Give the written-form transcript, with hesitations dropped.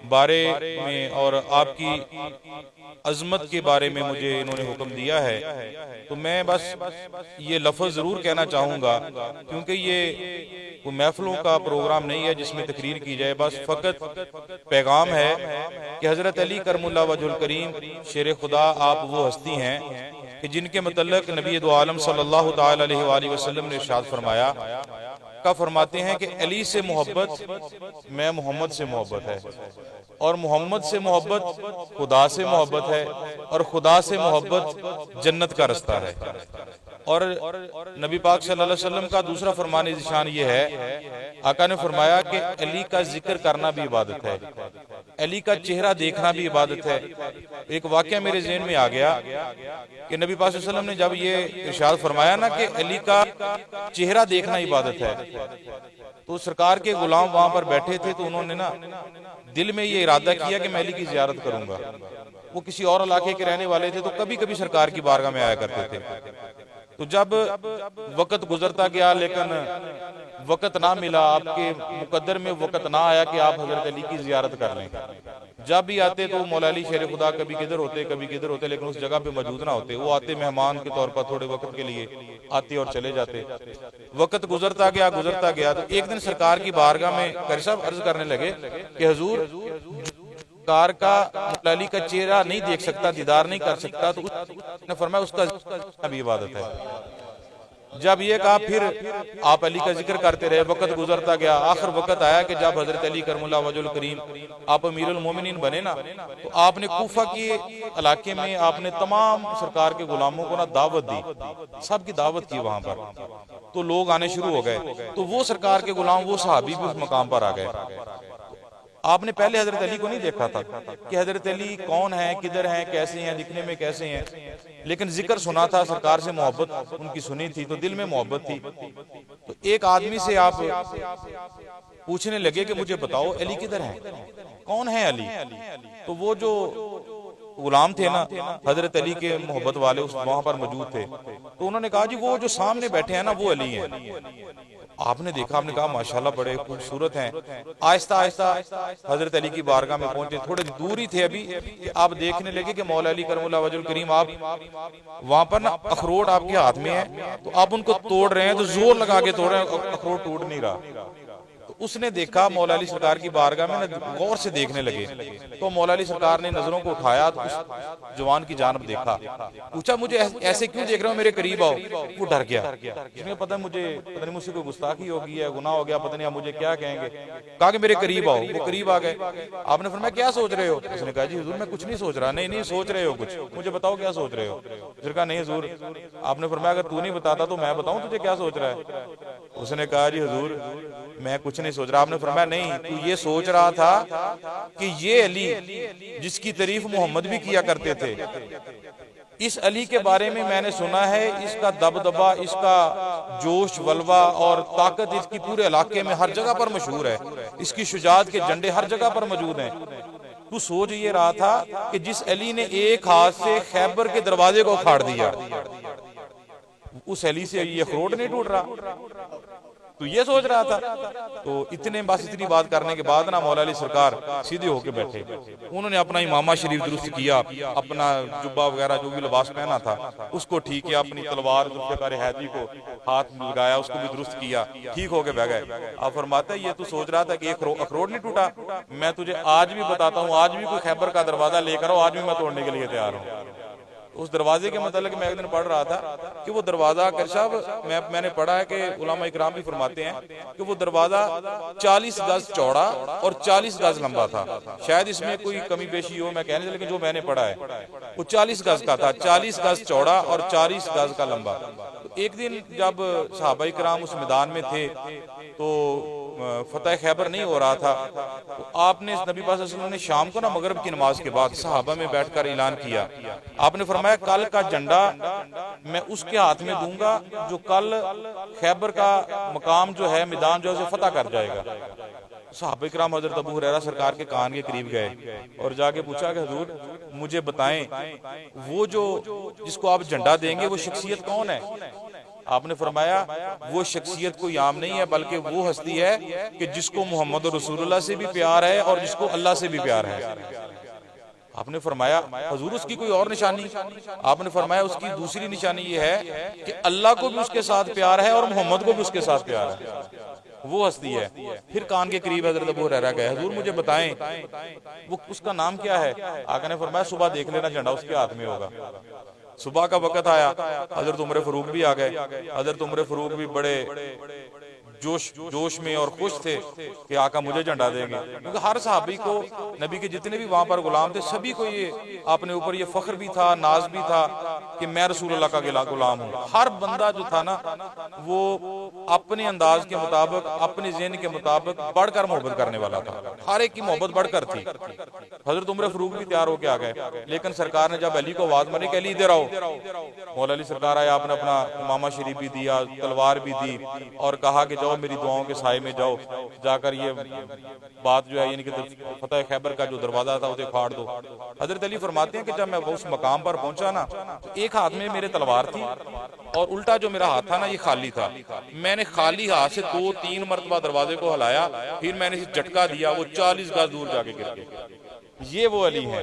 बारे में और आपकी अजमत के बारे में मुझे इन्होंने हुक्म दिया है, तो मैं बस ये लफ्ज़ ज़रूर कहना चाहूँगा, क्योंकि ये कोई महफिलों का प्रोग्राम नहीं है जिसमें तकरीर की जाए। बस फ़कत पैगाम है कि हज़रत अली करमुल्लाह वजहुल करीम शेर खुदा आप वो हस्ती हैं कि जिनके मतलब नबी दो आलम सल्लल्लाहु तआला अलैहि वसल्लम ने इरशाद फरमाया का फरमाते हैं कि अली से मोहब्बत मैं मोहम्मद से मोहब्बत है, और मोहम्मद से मोहब्बत खुदा से मोहब्बत है, और खुदा से मोहब्बत जन्नत का रास्ता है। और नबी पाक सल्लल्लाहु अलैहि वसल्लम का दूसरा फरमान निशान ये है, आका ने फरमाया कि अली का जिक्र करना भी इबादत है, अली का चेहरा देखना भी इबादत है। एक वाकया मेरे ज़हन में आ गया कि नबी पाक सल्लल्लाहु अलैहि वसल्लम ने जब ये इरशाद फरमाया ना कि अली का चेहरा देखना इबादत है, तो सरकार के गुलाम वहां पर बैठे थे, तो उन्होंने ना दिल में ये इरादा किया कि मैं अली की जियारत करूंगा। वो किसी और इलाके के रहने वाले थे, तो कभी कभी सरकार की बारगाह में आया करते थे। तो जब वक्त गुजरता गया लेकिन वक्त ना मिला, आपके मुकद्दर में वक्त ना आया कि आप हजरत अली की जियारत कर लें। जब भी आते तो मौला अली शेर खुदा कभी किधर होते कभी किधर होते, लेकिन उस जगह पे मौजूद ना होते। वो आते मेहमान के तौर पर थोड़े वक्त के लिए आते और चले जाते। वक्त गुजरता गया तो एक दिन सरकार की बारगाह में कारी साहब अर्ज करने लगे कि हुजूर, कार का मौला अली का चेहरा नहीं देख सकता, दीदार नहीं कर सकता, तो उसने फरमाया उसका भी इबादत है। जब ये कहा फिर आप अली का जिक्र करते रहे, वक्त गुजरता गया। आखिर वक्त आया कि जब हजरत अली करमुल्लाह वजहुल करीम आप अमीरुल मोमिनीन बने ना, तो आपने कूफा के इलाके में आपने तमाम सरकार के गुलामों को ना दावत दी, सबकी दावत की वहां पर, तो लोग आने शुरू हो गए। तो वो सरकार के गुलाम, वो सहाबी भी उस मकाम पर आ गए। आपने पहले हजरत अली को नहीं देखा था कि हजरत अली कौन है, किधर हैं, कैसे हैं, दिखने में कैसे हैं, लेकिन जिक्र सुना था, सरकार से मोहब्बत उनकी सुनी थी, तो दिल में मोहब्बत थी। तो एक आदमी से आप पूछने लगे कि मुझे बताओ अली किधर है, कौन है अली? तो वो जो गुलाम थे ना हजरत अली के मोहब्बत वाले, उस वहां पर मौजूद थे, तो उन्होंने कहा जी वो जो सामने बैठे हैं ना वो अली हैं। आपने देखा, आपने कहा माशाल्लाह बड़े खूबसूरत हैं। आहिस्ता आहिस्ता हजरत अली की बारगाह में पहुंचे, थोड़ी दूर ही थे अभी कि आप देखने लगे कि मौला अली करमुल्लाह वजहुल करीम आप वहां पर ना अखरोट आपके हाथ में है, तो आप उनको तोड़ रहे हैं, तो जोर लगा के तोड़ रहे हैं, अखरोट टूट नहीं रहा। तो उसने देखा मौला अली सरकार की बारगाह में ना गौर से देखने लगे, तो मौला अली सरकार ने नजरों को उठाया, तो उस जवान की जानब देखा, पूछा मुझे ऐसे क्यों देख रहे हो, मेरे करीब आओ। वो डर गया, इसने पता नहीं मुझसे कोई गुस्ताखी होगी है, गुनाह हो गया, पता नहीं आप मुझे क्या कहेंगे। कहा कि मेरे करीब आओ। वो करीब आ गए। आपने फरमाया क्या सोच रहे हो? उसने कहा जी हुजूर मैं कुछ नहीं सोच रहा। नहीं सोच रहे हो कुछ, मुझे बताओ क्या सोच रहे हो। फिर कहा नहीं हुजूर। आपने फरमाया अगर तू नहीं बताता तो मैं बताऊं तुझे क्या सोच रहा है। उसने कहा जी हुजूर मैं कुछ नहीं सोच रहा। आपने फरमाया नहीं, तू ये सोच रहा था कि ये अली जिसकी तारीफ मोहम्मद भी किया करते थे, इस अली के बारे में मैंने सुना है, इसका दबदबा, इसका जोश वलवा और ताकत इसकी पूरे इलाके में हर जगह पर मशहूर है, इसकी शुजाअत के झंडे हर जगह पर मौजूद हैं। तू सोच ये रहा था कि जिस अली ने एक हाथ से खैबर के दरवाजे को उखाड़ दिया, उस अली से ये अखरोट नहीं टूट रहा, तो ये सोच रहा था। तो इतनी बात करने के बाद ना मौला अली सरकार सीधे होके बैठे। उन्होंने अपना इमामा शरीफ दुरुस्त किया, अपना जुब्बा वगैरह जो भी लिबास पहना था उसको ठीक किया, अपनी तलवार जुल्फ़िकार हैदी को हाथ में लगाया, उसको भी दुरुस्त किया, ठीक होके बह गए। आप फरमाते ये तू सोच रहा था कि एक अखरोट नहीं टूटा, मैं तुझे आज भी बताता हूँ, आज भी कोई खैबर का दरवाजा लेकर आओ, आज भी मैं तोड़ने के लिए तैयार हूँ। उस दरवाजे के मतलब मैं एक दिन पढ़ रहा था कि वो दरवाजा कर साहब मैंने पढ़ा है कि उलमा इकराम भी फरमाते हैं कि वो दरवाजा 40 गज चौड़ा और 40 गज लंबा था। शायद इसमें कोई कमी पेशी हो, मैं कहने, लेकिन जो मैंने पढ़ा है वो 40 गज का था, 40 गज चौड़ा और 40 गज का लंबा। तो एक दिन जब सहाबा इकराम उस मैदान में थे तो फतेह खैबर नहीं हो रहा था, तो आपने नबी पाक सल्लल्लाहु अलैहि वसल्लम ने शाम को ना मगरिब की नमाज के बाद सहाबा में बैठकर ऐलान किया। आपने फरमाया कल का झंडा मैं उसके हाथ में दूंगा जो कल खैबर का मकाम जो है, मैदान जो है, फतह कर जाएगा। सहाबा इकराम हजरत अबू हुरैरा सरकार के कान के करीब गए और जाके पूछा कि हुजूर मुझे बताएं वो जो जिसको आप झंडा देंगे वो शख्सियत कौन है। आपने फरमाया वो शख्सियत कोई आम नहीं है, बल्कि वो हस्ती है कि जिसको मोहम्मद रसूलुल्लाह से भी प्यार है और जिसको अल्लाह से भी प्यार है। आपने फरमाया हुजूर उसकी कोई और निशानी? आपने फरमाया उसकी दूसरी निशानी ये है कि अल्लाह को भी उसके साथ प्यार है और मोहम्मद को भी उसके साथ प्यार है। वो हस्ती है। फिर कान के करीब हजरत अबू हुरैरा गए, हुजूर मुझे बताएं वो उसका नाम क्या है? आका ने फरमाया सुबह देख लेना, झंडा उसके हाथ में होगा। सुबह का वक्त आया, हजरत उमर फारूक भी आ गए। हजरत उमर फारूक भी बड़े जोश में और खुश थे कि आका मुझे झंडा देंगे, क्योंकि हर सहाबी को, नबी के जितने भी वहां पर गुलाम थे, सभी को ये अपने ऊपर ये फख्र भी था, नाज भी था कि मैं रसूलुल्लाह का गुलाम हूँ। हर बंदा जो था ना वो अपने अंदाज के मुताबिक, अपने ज़हन के मुताबिक बढ़कर मोहब्बत करने वाला था। हर एक की मोहब्बत बढ़कर थी। हजरत उमर फारूक भी तैयार होके आ गए, लेकिन सरकार ने जब अली को आवाज मारी कि अली इधर आओ, मौला अली सरकार आया, आपने अपना इमामा शरीफ भी दिया, तलवार भी दी और कहा कि जाओ मेरी दुआओं के साए में जाओ, जाकर ये बात जो है यानी कि फतह खैबर का जो दरवाजा था उसे फाड़ दो। हजरत अली फरमाते हैं कि जब मैं उस मकाम पर पहुंचा ना, तो एक हाथ में मेरे तलवार थी और उल्टा जो मेरा हाथ था ना ये खाली था। मैंने खाली हाथ से 2-3 मरतबा दरवाजे को हिलाया, फिर मैंने झटका दिया, वो 40 गज दूर जाके गिर गए। ये वो अली है।